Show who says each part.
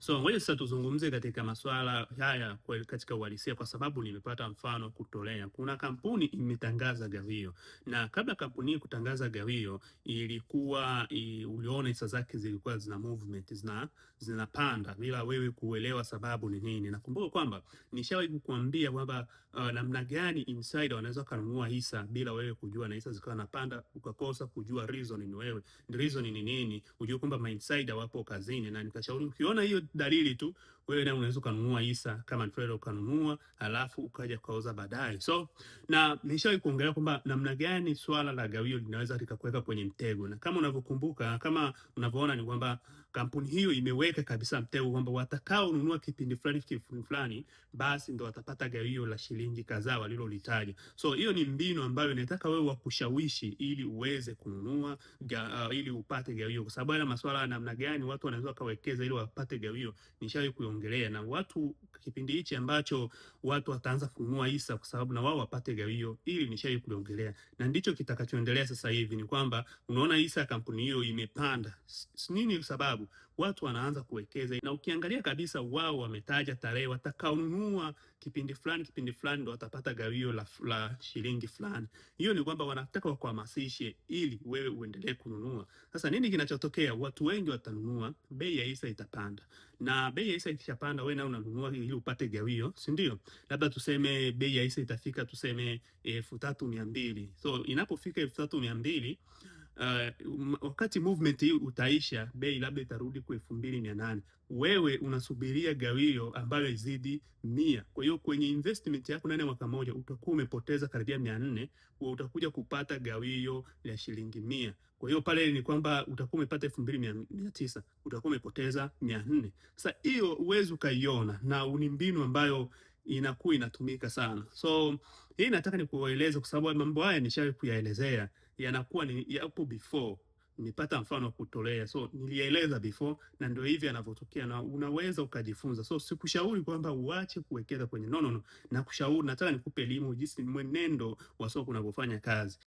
Speaker 1: So ngoja sasa tuzungumze katika masuala haya katika uhalisia, kwa sababu nimepata mfano kutolea. Kuna kampuni imetangaza gawio, na kabla kampuni hii kutangaza gawio ilikuwa uliona hisa zake zilikuwa zina movement, zinapanda bila wewe kuelewa sababu ni nini. Nakumbuka kwamba nishawahi kukuambia kwamba namna gani insider wanaweza kununua hisa bila wewe kujua, na hisa zikawa napanda ukakosa kujua reason ni nini, ujue kwamba ma insider wapo kazini. Na nikashauri ukiona hiyo dalili tu, wewe naye unaweza kununua hisa kama trader, ukanunua alafu ukaja kauza baadaye. So na nishawahi kuongelea kwamba namna gani swala la gawio linaweza likakuweka kwenye mtego, na kama unavyokumbuka, kama unavyoona, ni kwamba kampuni hiyo imeweka kabisa mtego kwamba watakao nunua kipindi fulani basi ndo watapata gawio la shilingi kadhaa walilolitaja. So hiyo ni mbinu ambayo inataka wewe wakushawishi ili uweze kununua ili upate gawio, kwa sababu haya masuala ya namna gani watu wanaweza kawekeza ili wapate gawio nishawahi kuiongelea. Na watu kipindi hichi ambacho watu wataanza kununua hisa kwa sababu na wao wapate gawio, ili nishawahi kuiongelea, na ndicho kitakachoendelea sasa hivi. Ni kwamba unaona hisa ya kampuni hiyo imepanda. Nini sababu? Watu wanaanza kuwekeza, na ukiangalia kabisa wao wametaja tarehe watakaonunua kipindi fulani ndo watapata gawio la shilingi fulani. Hiyo ni kwamba wanataka wakuhamasishe ili wewe uendelee kununua. Sasa nini kinachotokea? Watu wengi watanunua, bei ya hisa itapanda, na bei ya hisa ikishapanda, wewe na unanunua ili upate gawio, si ndio? Labda tuseme bei ya hisa itafika tuseme 3200. So inapofika 3200, wakati movement hii utaisha, bei labda itarudi kwa 2800. Wewe unasubiria gawio ambayo izidi 100. Kwa hiyo kwenye investment yako ndani ya mwaka mmoja utakuwa umepoteza karibia 400, utakuja kupata gawio la shilingi 100. Kwa hiyo pale ni kwamba utakuwa umepata 2900, utakuwa umepoteza 400. Sasa hiyo uwezo ukaiona, na ni mbinu ambayo inakuwa inatumika sana. So hii nataka nikueleze kwa sababu mambo haya nishawahi kuyaelezea, yanakuwa ni yapo before, nipata mfano kutolea. So nilieleza before, na ndio hivi yanavyotokea, na unaweza ukajifunza. So sikushauri kwamba uache kuwekeza kwenye, no. Nakushauri, nataka nikupe elimu jinsi mwenendo wa soko unavyofanya kazi.